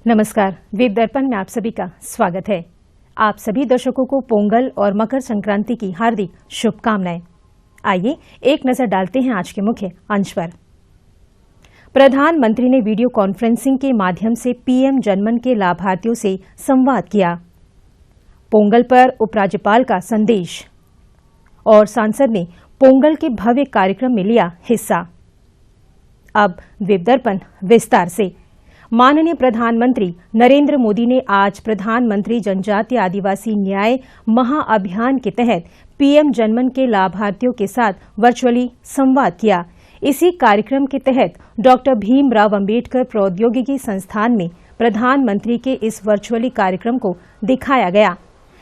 नमस्कार, वेद दर्पण में आप सभी का स्वागत है। आप सभी दर्शकों को पोंगल और मकर संक्रांति की हार्दिक शुभकामनाएं। आइए एक नजर डालते हैं आज के मुख्य अंश पर। प्रधानमंत्री ने वीडियो कॉन्फ्रेंसिंग के माध्यम से पीएम जनमन के लाभार्थियों से संवाद किया। पोंगल पर उपराज्यपाल का संदेश और सांसद ने पोंगल के भव्य कार्यक्रम में लिया हिस्सा। अब वेद दर्पण विस्तार से। माननीय प्रधानमंत्री नरेंद्र मोदी ने आज प्रधानमंत्री जनजातीय आदिवासी न्याय महाअभियान के तहत पीएम जनमन के लाभार्थियों के साथ वर्चुअली संवाद किया। इसी कार्यक्रम के तहत डॉक्टर भीमराव अंबेडकर प्रौद्योगिकी संस्थान में प्रधानमंत्री के इस वर्चुअली कार्यक्रम को दिखाया गया।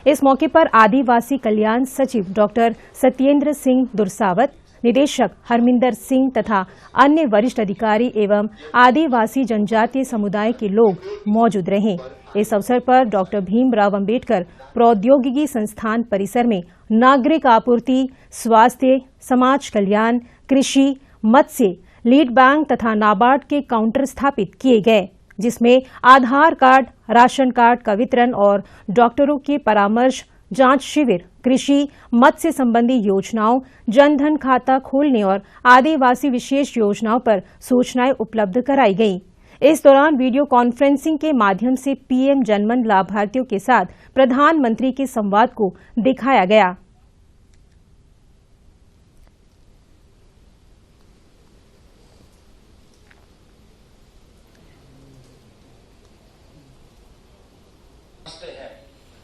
इस मौके पर आदिवासी कल्याण सचिव डॉक्टर सत्येंद्र सिंह दुर्सावत, निदेशक हरमिंदर सिंह तथा अन्य वरिष्ठ अधिकारी एवं आदिवासी जनजातीय समुदाय के लोग मौजूद रहे। इस अवसर पर डॉक्टर भीमराव अंबेडकर प्रौद्योगिकी संस्थान परिसर में नागरिक आपूर्ति, स्वास्थ्य, समाज कल्याण, कृषि, मत्स्य, लीड बैंक तथा नाबार्ड के काउंटर स्थापित किए गए, जिसमें आधार कार्ड, राशन कार्ड का वितरण और डॉक्टरों के परामर्श, जांच शिविर, कृषि, मत्स्य संबंधी योजनाओं, जनधन खाता खोलने और आदिवासी विशेष योजनाओं पर सूचनाएं उपलब्ध कराई गईं। इस दौरान वीडियो कॉन्फ्रेंसिंग के माध्यम से पीएम जनमन लाभार्थियों के साथ प्रधानमंत्री के संवाद को दिखाया गया।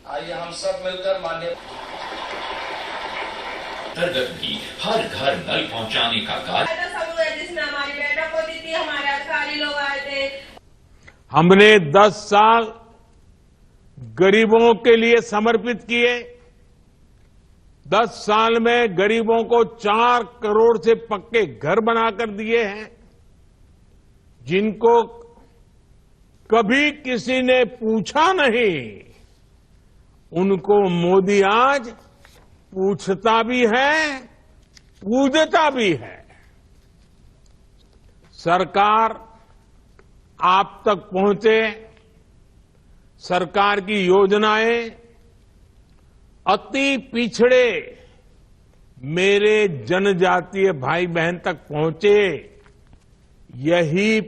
आइए हम सब मिलकर माननीय अंतर्गत भी हर घर नल पहुंचाने का कार्य जिसमें हमारी बैठक होती थी, हमारे अधिकारी लोग आए थे। हमने 10 साल गरीबों के लिए समर्पित किए। 10 साल में गरीबों को 4 करोड़ से पक्के घर बनाकर दिए हैं, जिनको कभी किसी ने पूछा नहीं, उनको मोदी आज पूछता भी है, पूजता भी है। सरकार आप तक पहुंचे, सरकार की योजनाएं अति पिछड़े मेरे जनजातीय भाई बहन तक पहुंचे, यही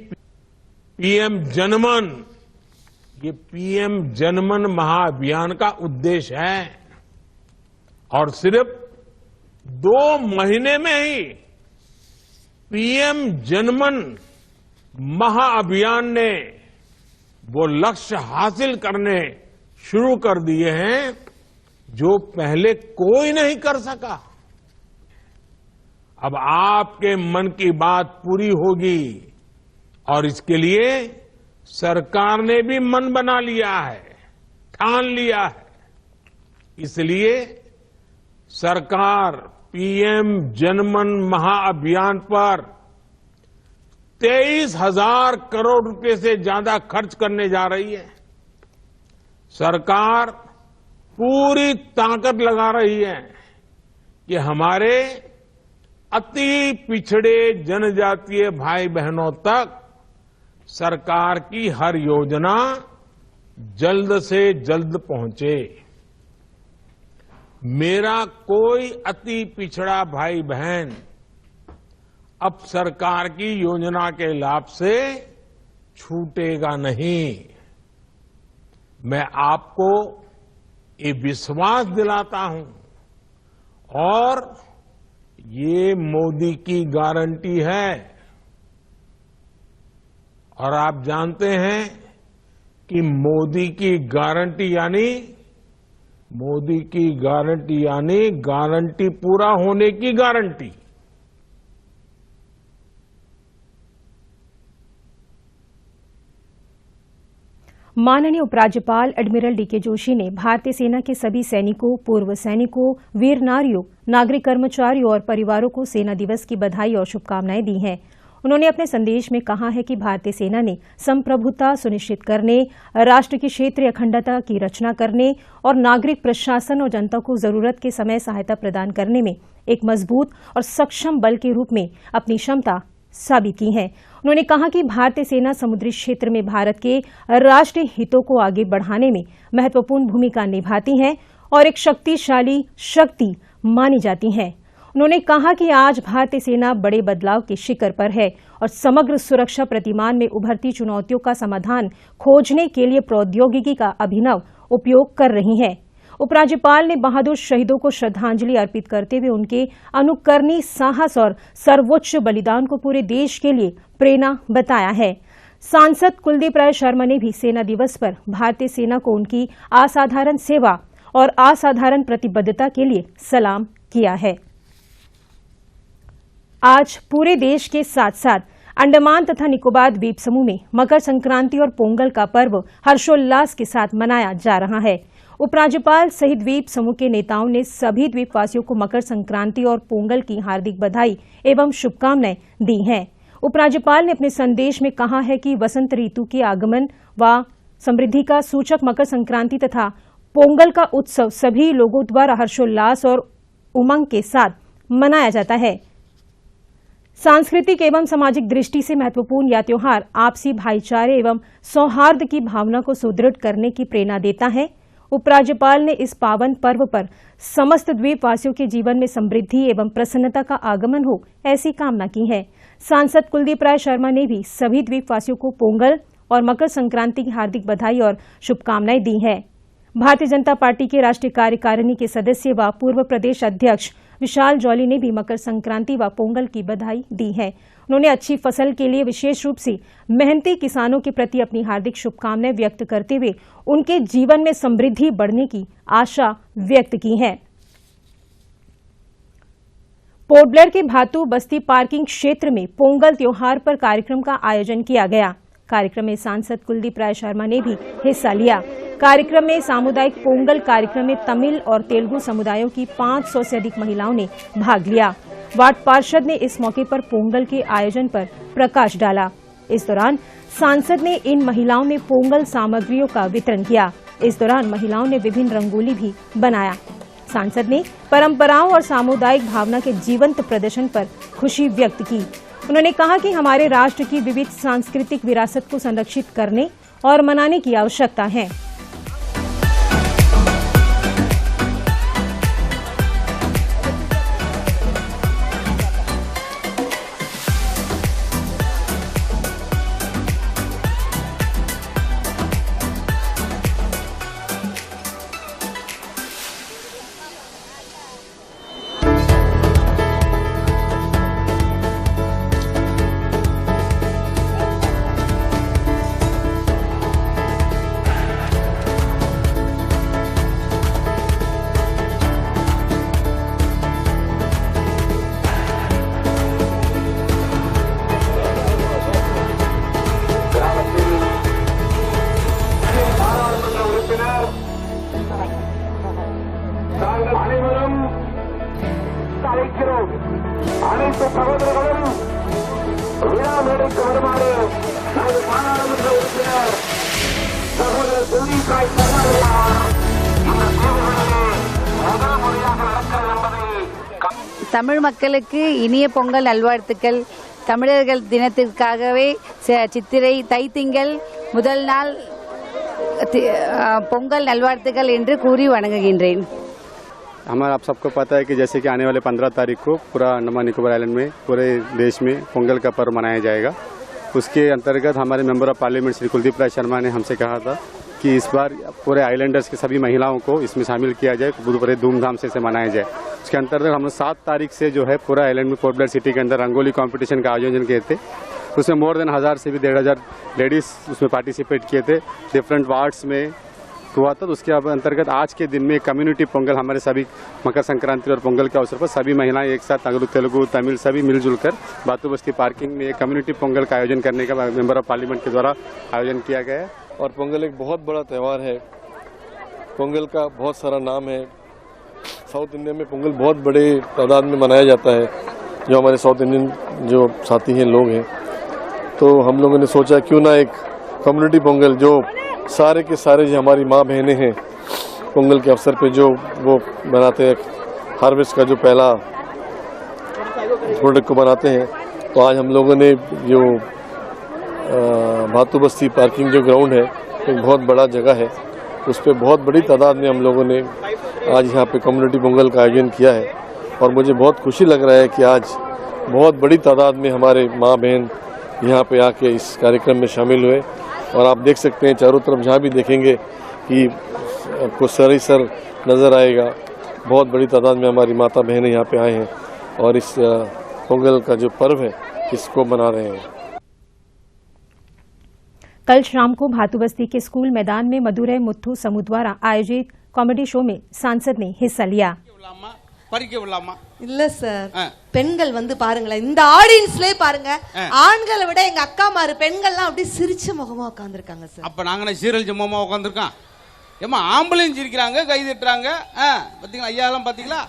पीएम जनमन, ये पीएम जनमन महाअभियान का उद्देश्य है। और सिर्फ 2 महीने में ही पीएम जनमन महाअभियान ने वो लक्ष्य हासिल करने शुरू कर दिए हैं जो पहले कोई नहीं कर सका। अब आपके मन की बात पूरी होगी और इसके लिए सरकार ने भी मन बना लिया है, ठान लिया है। इसलिए सरकार पीएम जनमन महाअभियान पर 23,000 करोड़ रुपए से ज्यादा खर्च करने जा रही है। सरकार पूरी ताकत लगा रही है कि हमारे अति पिछड़े जनजातीय भाई बहनों तक सरकार की हर योजना जल्द से जल्द पहुंचे। मेरा कोई अति पिछड़ा भाई बहन अब सरकार की योजना के लाभ से छूटेगा नहीं। मैं आपको ये विश्वास दिलाता हूं और ये मोदी की गारंटी है। और आप जानते हैं कि मोदी की गारंटी यानी गारंटी पूरा होने की गारंटी। माननीय उपराज्यपाल एडमिरल डीके जोशी ने भारतीय सेना के सभी सैनिकों, पूर्व सैनिकों, वीर नारियों, नागरिक कर्मचारियों और परिवारों को सेना दिवस की बधाई और शुभकामनाएं दी हैं। उन्होंने अपने संदेश में कहा है कि भारतीय सेना ने संप्रभुता सुनिश्चित करने, राष्ट्र की क्षेत्रीय अखंडता की रचना करने और नागरिक प्रशासन और जनता को जरूरत के समय सहायता प्रदान करने में एक मजबूत और सक्षम बल के रूप में अपनी क्षमता साबित की हैं। उन्होंने कहा कि भारतीय सेना समुद्री क्षेत्र में भारत के राष्ट्रीय हितों को आगे बढ़ाने में महत्वपूर्ण भूमिका निभाती है और एक शक्तिशाली शक्ति मानी जाती है। उन्होंने कहा कि आज भारतीय सेना बड़े बदलाव के शिखर पर है और समग्र सुरक्षा प्रतिमान में उभरती चुनौतियों का समाधान खोजने के लिए प्रौद्योगिकी का अभिनव उपयोग कर रही है। उपराज्यपाल ने बहादुर शहीदों को श्रद्धांजलि अर्पित करते हुए उनके अनुकरणीय साहस और सर्वोच्च बलिदान को पूरे देश के लिए प्रेरणा बताया है। सांसद कुलदीप राय शर्मा ने भी सेना दिवस पर भारतीय सेना को उनकी असाधारण सेवा और असाधारण प्रतिबद्धता के लिए सलाम किया है। आज पूरे देश के साथ साथ अंडमान तथा निकोबार द्वीप समूह में मकर संक्रांति और पोंगल का पर्व हर्षोल्लास के साथ मनाया जा रहा है। उपराज्यपाल सहित द्वीप समूह के नेताओं ने सभी द्वीपवासियों को मकर संक्रांति और पोंगल की हार्दिक बधाई एवं शुभकामनाएं दी हैं। उपराज्यपाल ने अपने संदेश में कहा है कि वसंत ऋतु के आगमन व समृद्धि का सूचक मकर संक्रांति तथा पोंगल का उत्सव सभी लोगों द्वारा हर्षोल्लास और उमंग के साथ मनाया जाता है। सांस्कृतिक एवं सामाजिक दृष्टि से महत्वपूर्ण यह त्योहार आपसी भाईचारे एवं सौहार्द की भावना को सुदृढ़ करने की प्रेरणा देता है। उपराज्यपाल ने इस पावन पर्व पर समस्त द्वीपवासियों के जीवन में समृद्धि एवं प्रसन्नता का आगमन हो ऐसी कामना की है। सांसद कुलदीप राय शर्मा ने भी सभी द्वीपवासियों को पोंगल और मकर संक्रांति की हार्दिक बधाई और शुभकामनाएं दी है। भारतीय जनता पार्टी के राष्ट्रीय कार्यकारिणी के सदस्य व पूर्व प्रदेश अध्यक्ष विशाल जॉली ने भी मकर संक्रांति व पोंगल की बधाई दी है। उन्होंने अच्छी फसल के लिए विशेष रूप से मेहनती किसानों के प्रति अपनी हार्दिक शुभकामनाएं व्यक्त करते हुए उनके जीवन में समृद्धि बढ़ने की आशा व्यक्त की है। पोर्ट ब्लेयर के भातू बस्ती पार्किंग क्षेत्र में पोंगल त्योहार पर कार्यक्रम का आयोजन किया गया। कार्यक्रम में सांसद कुलदीप राय शर्मा ने भी हिस्सा लिया। कार्यक्रम में सामुदायिक पोंगल कार्यक्रम में तमिल और तेलुगु समुदायों की 500 से अधिक महिलाओं ने भाग लिया। वार्ड पार्षद ने इस मौके पर पोंगल के आयोजन पर प्रकाश डाला। इस दौरान सांसद ने इन महिलाओं में पोंगल सामग्रियों का वितरण किया। इस दौरान महिलाओं ने विभिन्न रंगोली भी बनाया। सांसद ने परंपराओं और सामुदायिक भावना के जीवंत प्रदर्शन पर खुशी व्यक्त की। उन्होंने कहा कि हमारे राष्ट्र की विविध सांस्कृतिक विरासत को संरक्षित करने और मनाने की आवश्यकता है। தமிழ் மக்களுக்கு இனிய பொங்கல் நல்வாழ்த்துக்கள். தமிழர்கள் தினத்திற்காகவே சித்திரை தைத்திங்கள் முதல் நாள் பொங்கல் நல்வாழ்த்துக்கள் என்று கூறி வணங்குகின்றேன். हमारा आप सबको पता है कि जैसे कि आने वाले 15 तारीख को पूरा अंडमान निकोबार आइलैंड में पूरे देश में पोंगल का पर्व मनाया जाएगा। उसके अंतर्गत हमारे member of parliament Shri Kuldeep Rai Sharma ने हमसे कहा था कि इस बार पूरे आइलैंडर्स के सभी महिलाओं को इसमें शामिल किया जाए, बड़े धूमधाम से इसे मनाया जाए। उसके अंतर्गत हम 7 तारीख से जो है पूरा आइलैंड में पोर्ट ब्लेयर सिटी के अंदर रंगोली कंपटीशन का आयोजन किए थे। उसमें मोर देन 1000 से भी 1500 लेडीज उसमें पार्टिसिपेट किए थे, डिफरेंट वार्ड्स में हुआ था। उसके अंतर्गत आज के दिन में कम्युनिटी पोंगल हमारे सभी मकर संक्रांति और पोंगल के अवसर पर सभी महिलाएं एक साथ तेलुगु तमिल सभी मिलजुल कर बातू बस्ती पार्किंग में एक कम्युनिटी पोंगल का आयोजन करने का मेंबर ऑफ पार्लियामेंट के द्वारा आयोजन किया गया है। और पोंगल एक बहुत बड़ा त्यौहार है। पोंगल का बहुत सारा नाम है। साउथ इंडिया में पोंगल बहुत बड़े तादाद में मनाया जाता है। जो हमारे साउथ इंडियन जो साथी हैं लोग हैं, तो हम लोगों ने सोचा क्यों ना एक कम्युनिटी पोंगल जो सारे के सारे जो हमारी माँ बहनें हैं पोंगल के अवसर पे जो वो बनाते हैं, हार्वेस्ट का जो पहला प्रोडक्ट को बनाते हैं, तो आज हम लोगों ने जो भातू बस्ती पार्किंग जो ग्राउंड है, एक बहुत बड़ा जगह है, उस पर बहुत बड़ी तादाद में हम लोगों ने आज यहाँ पे कम्युनिटी पोंगल का आयोजन किया है। और मुझे बहुत खुशी लग रहा है कि आज बहुत बड़ी तादाद में हमारे माँ बहन यहाँ पे आके इस कार्यक्रम में शामिल हुए। और आप देख सकते हैं चारों तरफ जहाँ भी देखेंगे कि आपको सर ही सर नज़र आएगा। बहुत बड़ी तादाद में हमारी माता बहनें यहाँ पे आए हैं और इस पोंगल का जो पर्व है इसको मना रहे हैं। कल शाम को भातू बस्ती के स्कूल मैदान में मदुरै मुथु समूह द्वारा आयोजित कॉमेडी शो में सांसद ने हिस्सा लिया। இல்ல சார், பெண்கள் வந்து பாருங்களேன், இந்த ஆடியன்ஸ்லயே பாருங்க, ஆண்களை விட எங்க அக்கா மாரு பெண்கள்லாம் அப்படியே சிரிச்ச முகமா உட்கார்ந்திருக்காங்க சார். அப்ப நாங்க சீரழிச்ச முகமா உட்கார்ந்திருக்கோம். ஏமா ஆம்பளையும் சிரிக்கிறாங்க, கை தட்டுறாங்க. பாத்தீங்களா ஐயா எல்லாம் பாத்தீங்களா?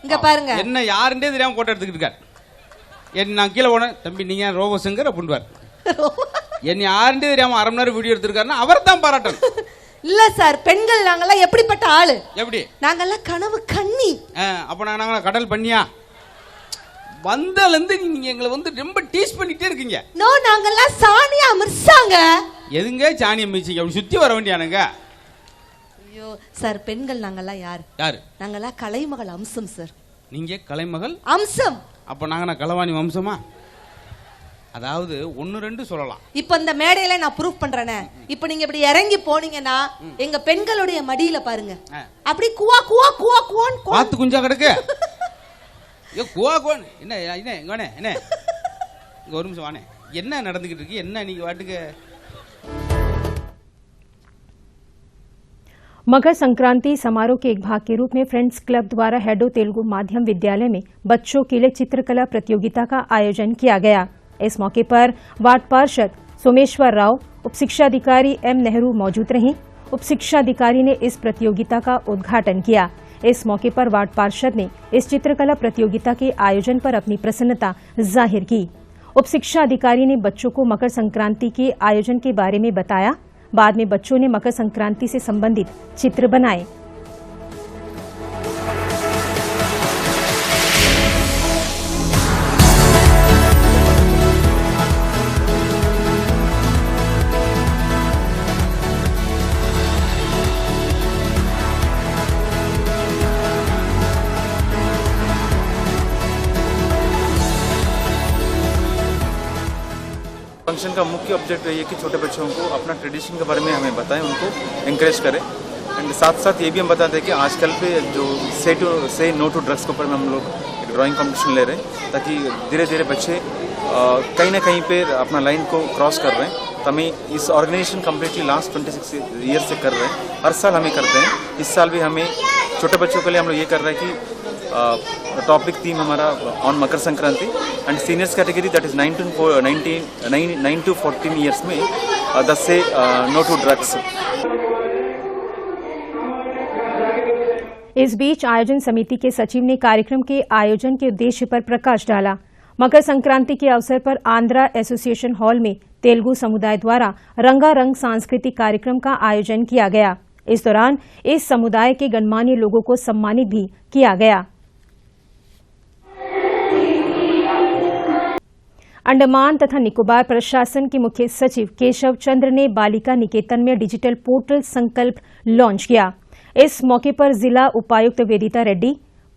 இங்க பாருங்க, என்ன யாருன்னே தெரியாம போட்டோ எடுத்துக்கிட்டு இருக்காரு. நான் கீழே போனேன், தம்பி நீங்க ரோபோசங்கர் அப்படின்வார். என்ன யாருன்னே தெரியாம அரை மணி நேரம் வீடியோ எடுத்திருக்காருன்னா அவர் தான் பாராட்டணும். இல்ல சார், பெண்கள் நாங்கெல்லாம் எப்படிப்பட்ட ஆளு? எப்படி? நாங்கெல்லாம் கனவு கண்ணி. அப்ப நாங்க கடல் பண்ணியா வந்தலேருந்து நீங்க எங்களை வந்து ரொம்ப டீஸ் பண்ணிட்டே இருக்கீங்க. நோ, நாங்கெல்லாம் சாணியா மிர்சாங்க. எதுங்க சாணியா மிர்சிங்க? அப்படி சுத்தி வர வேண்டியானுங்க. ஐயோ சார், பெண்கள் நாங்கெல்லாம் யாரு? நாங்கெல்லாம் கலைமகள் அம்சம் சார். நீங்க கலைமகள் அம்சம். அப்ப நாங்க கலவாணி வம்சமா? அதாவது 1-2 சொல்லலாம். இப்ப இந்த மேடையில நான் ப்ரூஃப் பண்றேனே. இப்ப நீங்க இப்படி இறங்கி போனீங்கன்னா எங்க பெண்களுடைய மடியில பாருங்க, அப்படி குவா குவா குவா குவான் பாத்து குஞ்சா கிடக்கு. ஏ குவா குவான் என்ன என்ன வானே என்ன இங்க ஒரு நிமிஷம் வானே, என்ன நடந்துகிட்டு இருக்கு? என்ன நீங்க வாட்டுக்கு? मकर संक्रांति समारोह के एक भाग के रूप में फ्रेंड्स क्लब द्वारा हेडो तेलुगु माध्यम विद्यालय में बच्चों के लिए चित्रकला प्रतियोगिता का आयोजन किया गया। इस मौके पर वार्ड पार्षद सोमेश्वर राव, उप शिक्षाधिकारी एम नेहरू मौजूद रहीं। उप शिक्षाधिकारी ने इस प्रतियोगिता का उद्घाटन किया। इस मौके पर वार्ड पार्षद ने इस चित्रकला प्रतियोगिता के आयोजन पर अपनी प्रसन्नता जाहिर की। उप शिक्षाधिकारी ने बच्चों को मकर संक्रांति के आयोजन के बारे में बताया। बाद में बच्चों ने मकर संक्रांति से संबंधित चित्र बनाए। फंक्शन का मुख्य ऑब्जेक्ट ये है कि छोटे बच्चों को अपना ट्रेडिशन के बारे में हमें बताएं, उनको इंकरेज करें। एंड साथ साथ ये भी हम बताते हैं कि आजकल पे जो से नो टू ड्रग्स के ऊपर में हम लोग एक ड्राइंग कंपटीशन ले रहे हैं, ताकि धीरे धीरे बच्चे कहीं ना कहीं पे अपना लाइन को क्रॉस कर रहे हैं। तो हमें इस ऑर्गेनाइजेशन कम्प्लीटली लास्ट 26 ईयर्स से कर रहे हैं, हर साल हमें करते हैं। इस साल भी हमें छोटे बच्चों के लिए हम लोग ये कर रहे हैं कि टॉपिक थीम हमारा on Makar Sankranti and seniors category that is 9 to 14 years में 10 से नो टू ड्रग्स। इस बीच आयोजन समिति के सचिव ने कार्यक्रम के आयोजन के उद्देश्य पर प्रकाश डाला। मकर संक्रांति के अवसर पर आंध्रा एसोसिएशन हॉल में तेलुगु समुदाय द्वारा रंगारंग सांस्कृतिक कार्यक्रम का आयोजन किया गया। इस दौरान इस समुदाय के गणमान्य लोगों को सम्मानित भी किया गया। अंडमान तथा निकोबार प्रशासन के मुख्य सचिव केशव चंद्र ने बालिका निकेतन में डिजिटल पोर्टल संकल्प लॉन्च किया। इस मौके पर जिला उपायुक्त वेदिता रेड्डी,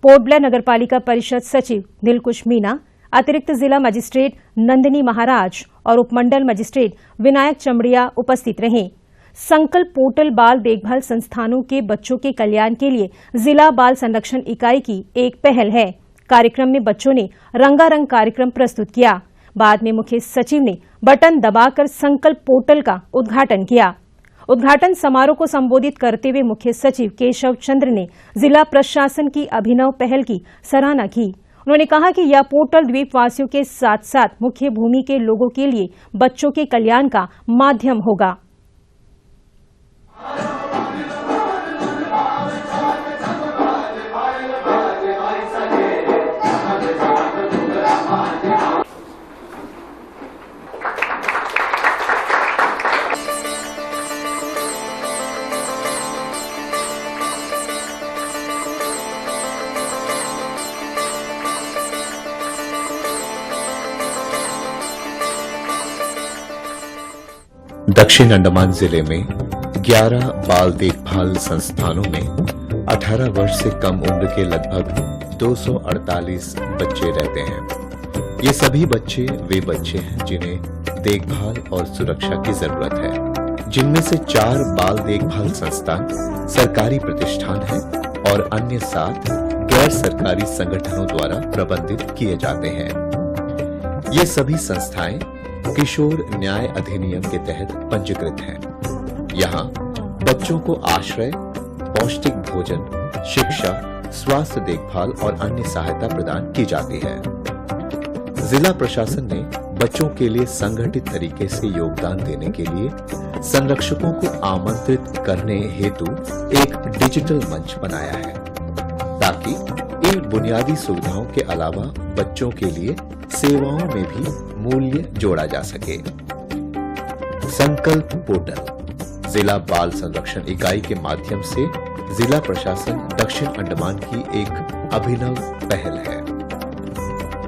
पोर्ट ब्लेयर नगरपालिका परिषद सचिव दिलकुश मीना, अतिरिक्त जिला मजिस्ट्रेट नंदिनी महाराज और उपमंडल मजिस्ट्रेट विनायक चमड़िया उपस्थित रहे। संकल्प पोर्टल बाल देखभाल संस्थानों के बच्चों के कल्याण के लिए जिला बाल संरक्षण इकाई की एक पहल है। कार्यक्रम में बच्चों ने रंगारंग कार्यक्रम प्रस्तुत किया। बाद में मुख्य सचिव ने बटन दबाकर संकल्प पोर्टल का उद्घाटन किया। उद्घाटन समारोह को संबोधित करते हुए मुख्य सचिव केशव चंद्र ने जिला प्रशासन की अभिनव पहल की सराहना की। उन्होंने कहा कि यह पोर्टल द्वीपवासियों के साथ साथ मुख्य भूमि के लोगों के लिए बच्चों के कल्याण का माध्यम होगा। दक्षिण अंडमान जिले में 11 बाल देखभाल संस्थानों में 18 वर्ष से कम उम्र के लगभग 248 बच्चे रहते हैं। ये सभी बच्चे वे बच्चे हैं जिन्हें देखभाल और सुरक्षा की जरूरत है, जिनमें से 4 बाल देखभाल संस्थान सरकारी प्रतिष्ठान हैं और अन्य 7 गैर सरकारी संगठनों द्वारा प्रबंधित किए जाते हैं। ये सभी संस्थाएं किशोर न्याय अधिनियम के तहत पंजीकृत हैं। यहाँ बच्चों को आश्रय, पौष्टिक भोजन, शिक्षा, स्वास्थ्य देखभाल और अन्य सहायता प्रदान की जाती है। जिला प्रशासन ने बच्चों के लिए संगठित तरीके से योगदान देने के लिए संरक्षकों को आमंत्रित करने हेतु एक डिजिटल मंच बनाया है, ताकि इन बुनियादी सुविधाओं के अलावा बच्चों के लिए सेवाओं में भी मूल्य जोड़ा जा सके। संकल्प पोर्टल जिला बाल संरक्षण इकाई के माध्यम से जिला प्रशासन दक्षिण अंडमान की एक अभिनव पहल है।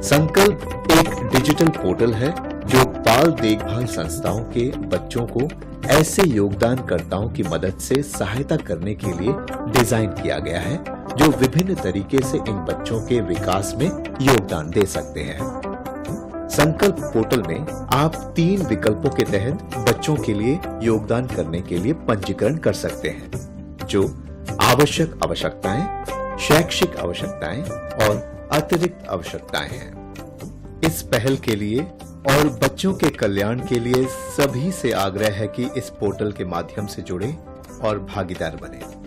संकल्प एक डिजिटल पोर्टल है जो बाल देखभाल संस्थाओं के बच्चों को ऐसे योगदानकर्ताओं की मदद से सहायता करने के लिए डिजाइन किया गया है जो विभिन्न तरीके से इन बच्चों के विकास में योगदान दे सकते हैं। संकल्प पोर्टल में आप 3 विकल्पों के तहत बच्चों के लिए योगदान करने के लिए पंजीकरण कर सकते हैं, जो आवश्यक आवश्यकताएं, शैक्षिक आवश्यकताएं और अतिरिक्त आवश्यकताएं हैं। इस पहल के लिए और बच्चों के कल्याण के लिए सभी से आग्रह है कि इस पोर्टल के माध्यम से जुड़े और भागीदार बने।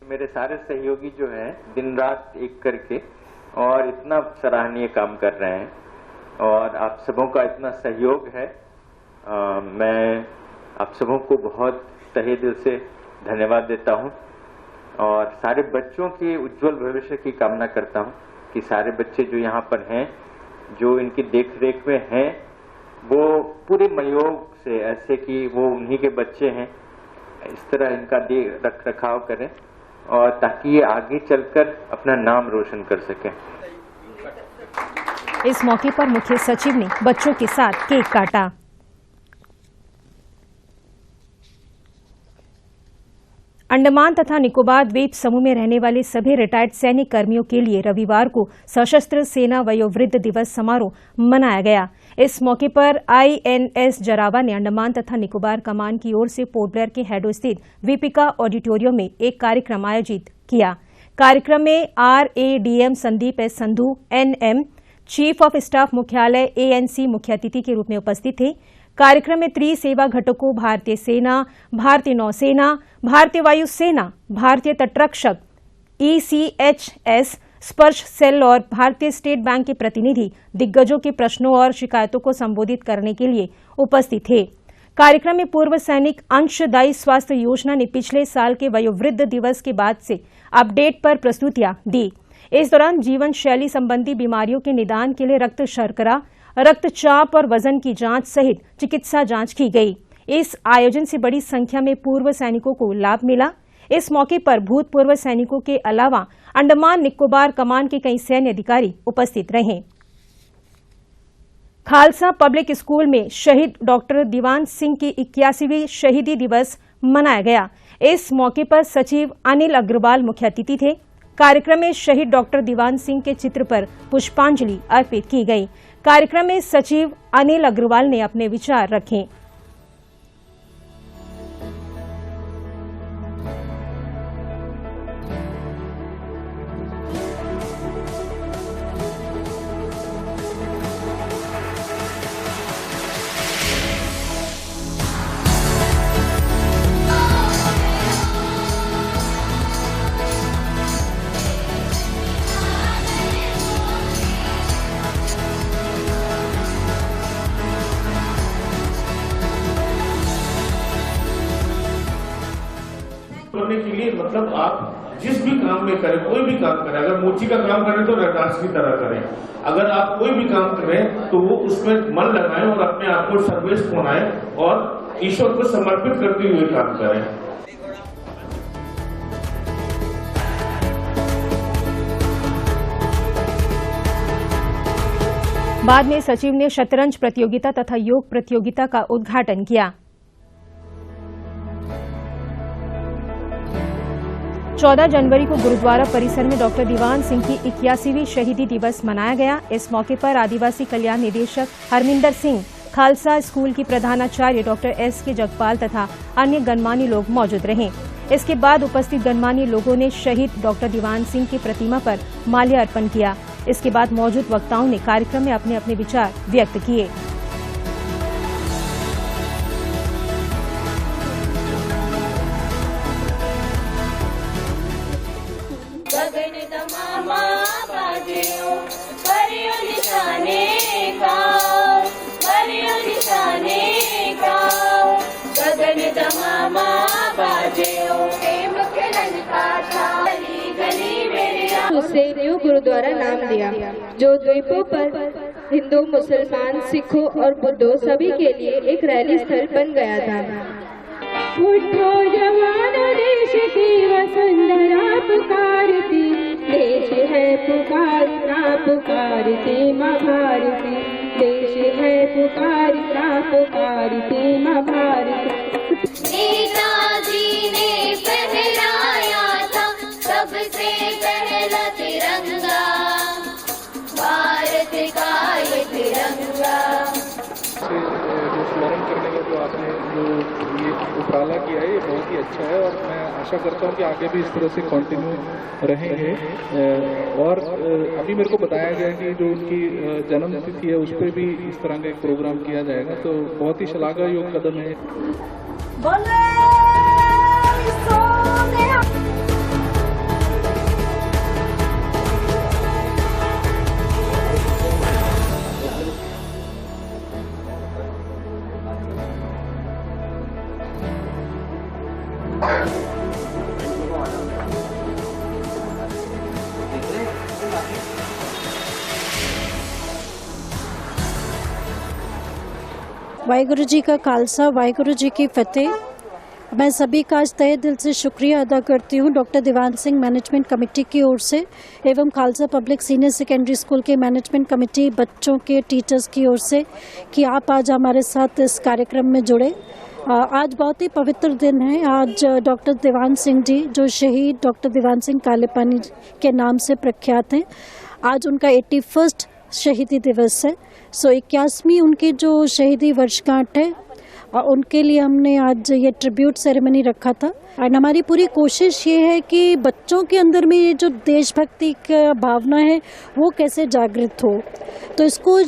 मेरे सारे सहयोगी जो हैं दिन रात एक करके और इतना सराहनीय काम कर रहे हैं और आप सबों का इतना सहयोग है। मैं आप सबों को बहुत तहे दिल से धन्यवाद देता हूं और सारे बच्चों के उज्जवल भविष्य की कामना करता हूं कि सारे बच्चे जो यहाँ पर हैं, जो इनकी देख रेख में हैं, वो पूरे महयोग से ऐसे कि वो उन्हीं के बच्चे हैं, इस तरह इनका रख रखाव करें और ताकि ये आगे चलकर अपना नाम रोशन कर सकें। इस मौके पर मुख्य सचिव ने बच्चों के साथ केक काटा। अंडमान तथा निकोबार द्वीप समूह में रहने वाले सभी रिटायर्ड सैनिक कर्मियों के लिए रविवार को सशस्त्र सेना वयोवृद्ध दिवस समारोह मनाया गया। इस मौके पर INS जरावा ने अंडमान तथा निकोबार कमान की ओर से पोर्ट ब्लेयर के हेडो स्थित वीपिका ऑडिटोरियम में एक कार्यक्रम आयोजित किया। कार्यक्रम में RADM Sandeep S Sandhu NM, chief of staff मुख्यालय ANC मुख्य अतिथि के रूप में उपस्थित थे। कार्यक्रम में त्रिसेवा घटकों भारतीय सेना, भारतीय नौसेना, भारतीय वायुसेना, भारतीय तटरक्षक, ECHS, स्पर्श सेल और भारतीय स्टेट बैंक के प्रतिनिधि दिग्गजों के प्रश्नों और शिकायतों को संबोधित करने के लिए उपस्थित थे। कार्यक्रम में पूर्व सैनिक अंशदायी स्वास्थ्य योजना ने पिछले साल के वयोवृद्ध दिवस के बाद से अपडेट पर प्रस्तुतियां दी। इस दौरान जीवन शैली संबंधी बीमारियों के निदान के लिए रक्त शर्करा, रक्तचाप और वजन की जांच सहित चिकित्सा जांच की गई। इस आयोजन से बड़ी संख्या में पूर्व सैनिकों को लाभ मिला। इस मौके पर भूतपूर्व सैनिकों के अलावा अंडमान निकोबार कमान के कई सैन्य अधिकारी उपस्थित रहे। खालसा पब्लिक स्कूल में शहीद डॉक्टर दीवान सिंह की 81वीं शहीदी दिवस मनाया गया। इस मौके पर सचिव अनिल अग्रवाल मुख्य अतिथि थे। कार्यक्रम में शहीद डॉक्टर दीवान सिंह के चित्र पर पुष्पांजलि अर्पित की गई। कार्यक्रम में सचिव अनिल अग्रवाल ने अपने विचार रखे। करने के लिए मतलब आप जिस भी काम में करें, कोई भी काम करें, अगर मूर्ति का काम करें तो रैदास की तरह करें। अगर आप कोई भी काम करें तो वो उसमें मन लगाएं और अपने आप को सर्विस बनाएं और ईश्वर को समर्पित करते हुए काम करें। बाद में सचिव ने शतरंज प्रतियोगिता तथा योग प्रतियोगिता का उद्घाटन किया। 14 जनवरी को गुरुद्वारा परिसर में डॉक्टर दीवान सिंह की 81वीं शहीदी दिवस मनाया गया। इस मौके पर आदिवासी कल्याण निदेशक हरमिंदर सिंह, खालसा स्कूल की प्रधानाचार्य डॉक्टर एस के जगपाल तथा अन्य गणमान्य लोग मौजूद रहे। इसके बाद उपस्थित गणमान्य लोगों ने शहीद डॉक्टर दीवान सिंह की प्रतिमा पर माल्यार्पण किया। इसके बाद मौजूद वक्ताओं ने कार्यक्रम में अपने अपने विचार व्यक्त किए। उसे न्यू गुरुद्वारा नाम दिया, जो द्वीपों पर हिंदू, मुसलमान, सिखों और बुद्धों सभी के लिए एक रैली स्थल बन गया था। उठो जवानों, देश की वसुंधरा पुकारती, देश है पुकारता पुकारती माँ भारती, देश है पुकारता पुकारती माँ भारती। नेताजी ने फहराया था सबसे पहला तिरंगा, भारत का ये तिरंगा। जो स्मरण करने का जो आपने जो ये उपाला किया है, ये बहुत ही अच्छा है और मैं आशा करता हूँ कि आगे भी इस तरह से कंटिन्यू रहेंगे। और अभी मेरे को बताया गया कि जो उनकी जन्म तिथि है उस पर भी इस तरह का एक प्रोग्राम किया जाएगा, तो बहुत ही श्लाघायोग कदम है। वाहिगुरु जी का खालसा, वाहिगुरु जी की फतेह। मैं सभी का आज तहे दिल से शुक्रिया अदा करती हूँ doctor Diwan Singh management committee की ओर से एवं Khalsa public senior secondary school के मैनेजमेंट कमेटी, बच्चों के टीचर्स की ओर से कि आप आज हमारे साथ इस कार्यक्रम में जुड़े। आज बहुत ही पवित्र दिन है। आज डॉक्टर दीवान सिंह जी, जो शहीद डॉक्टर दीवान सिंह कालेपानी के नाम से प्रख्यात हैं, आज उनका 81वां शहीदी दिवस है। 81वीं उनकी जो शहीदी वर्षगांठ है, और उनके लिए हमने आज ये ट्रिब्यूट सेरेमनी रखा था। एंड हमारी पूरी कोशिश ये है कि बच्चों के अंदर में ये जो देशभक्ति का भावना है वो कैसे जागृत हो। तो इसको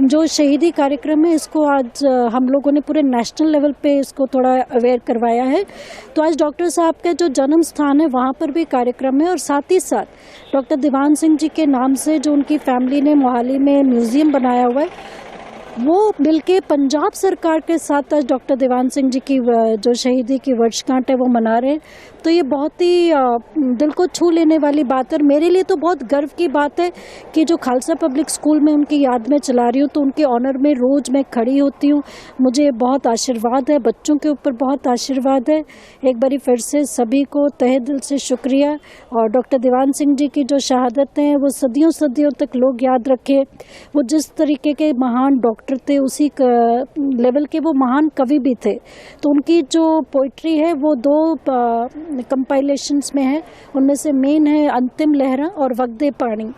जो शहीदी कार्यक्रम है, इसको आज हम लोगों ने पूरे नेशनल लेवल पे इसको थोड़ा अवेयर करवाया है। तो आज डॉक्टर साहब का जो जन्म स्थान है वहाँ पर भी कार्यक्रम है, और साथ ही साथ डॉक्टर दीवान सिंह जी के नाम से जो उनकी फैमिली ने मोहाली में म्यूजियम बनाया हुआ है, वो मिलके पंजाब सरकार के साथ आज डॉक्टर दीवान सिंह जी की जो शहीदी की वर्षगांठ है वो मना रहे हैं। तो ये बहुत ही दिल को छू लेने वाली बात है, और मेरे लिए तो बहुत गर्व की बात है कि जो खालसा पब्लिक स्कूल में उनकी याद में चला रही हूँ, तो उनके ऑनर में रोज़ मैं खड़ी होती हूँ। मुझे बहुत आशीर्वाद है, बच्चों के ऊपर बहुत आशीर्वाद है। एक बारी फिर से सभी को तहे दिल से शुक्रिया। और डॉक्टर दीवान सिंह जी की जो शहादतें हैं वो सदियों सदियों तक लोग याद रखें। वो जिस तरीके के महान डॉक्टर थे, उसी लेवल के वो महान कवि भी थे। तो उनकी जो पोइट्री है वो 2 कंपाइलेशंस में है, उनमें से मेन है अंतिम लहरा और वगदे पानी।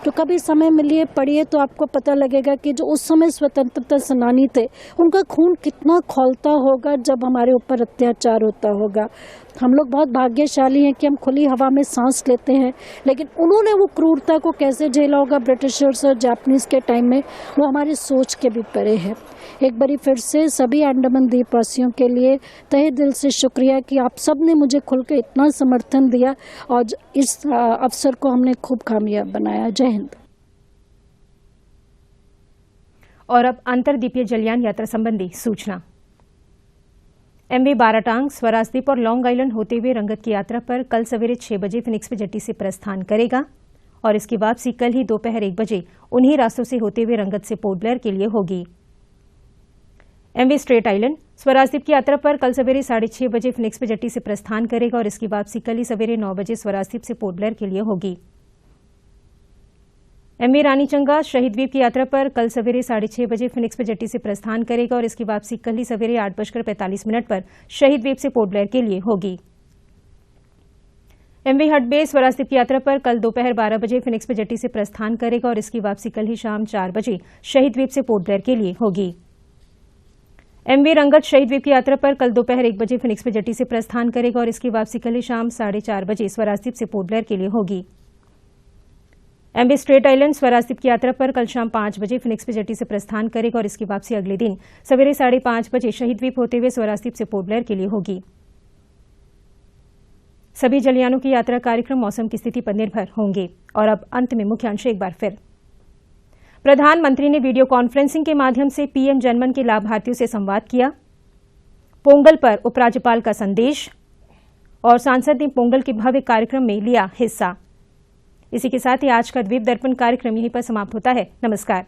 तो कभी समय मिलिए, पढ़िए, तो आपको पता लगेगा कि जो उस समय स्वतंत्रता सेनानी थे, उनका खून कितना खौलता होगा जब हमारे ऊपर अत्याचार होता होगा। हम लोग बहुत भाग्यशाली हैं कि हम खुली हवा में सांस लेते हैं, लेकिन उन्होंने वो क्रूरता को कैसे झेला होगा ब्रिटिशर्स और जापानीज के टाइम में, वो हमारी सोच के भी परे है। एक बारी फिर से सभी अंडमान द्वीपवासियों के लिए तहे दिल से शुक्रिया कि आप सब ने मुझे खुल के इतना समर्थन दिया, और इस अवसर को हमने खूब कामयाब बनाया। जय हिंद। और अब अंतरद्वीपीय जलयान यात्रा संबंधी सूचना। MV बाराटांग, स्वराजद्वीप और लॉन्ग आइलैंड होते हुए रंगत की यात्रा पर कल सवेरे 6 बजे फिनिक्स पे जेट्टी से प्रस्थान करेगा, और इसकी वापसी कल ही दोपहर 1 बजे उन्हीं रास्तों से होते हुए रंगत से पोर्ट ब्लेयर के लिए होगी। MV स्ट्रेट आइलैंड, स्वराजद्वीप की यात्रा पर कल सवेरे 6:30 बजे फिनिक्स पे जेट्टी से प्रस्थान करेगा, और इसकी वापसी कल ही सवेरे 9 बजे स्वराजद्वीप से पोर्ट ब्लेयर के लिए होगी। एमवी रानीचंगा शहीद द्वीप की यात्रा पर कल सवेरे 6:30 बजे फिनिक्स पे जेट्टी से प्रस्थान करेगा और इसकी वापसी कल ही सवेरे 8:45 पर शहीद द्वीप से पोर्ट ब्लेयर के लिए होगी। एमवी हट बेस स्वराज द्वीप की यात्रा पर कल दोपहर 12 बजे फिनिक्स पे जेट्टी से प्रस्थान करेगा और इसकी वापसी कल ही शाम 4 बजे शहीद द्वीप से पोर्ट ब्लेयर के लिए होगी। एमवी रंगत शहीद द्वीप की यात्रा पर कल दोपहर 1 बजे फिनिक्स पे जेट्टी से प्रस्थान करेगा और इसकी वापसी कल ही शाम 4:30 बजे स्वराज द्वीप से पोर्ट ब्लेयर के लिए होगी। एमवी स्ट्रेट आइलैंड स्वराज द्वीप की यात्रा पर कल शाम 5 बजे फिनिक्स पे जेट्टी से प्रस्थान करेगा और इसकी वापसी अगले दिन सवेरे 5:30 बजे शहीद द्वीप होते हुए स्वराज द्वीप से पोर्ट ब्लेयर के लिए होगी। सभी जलयानों की यात्रा कार्यक्रम मौसम की स्थिति पर निर्भर होंगे। और अब अंत में मुख्यांश एक बार फिर। प्रधानमंत्री ने वीडियो कॉन्फ्रेंसिंग के माध्यम से पीएम जनमन के लाभार्थियों से संवाद किया। पोंगल पर उपराज्यपाल का संदेश और सांसद ने पोंगल के भव्य कार्यक्रम में लिया हिस्सा। इसी के साथ ही आज का द्वीप दर्पण कार्यक्रम यहीं पर समाप्त होता है। नमस्कार।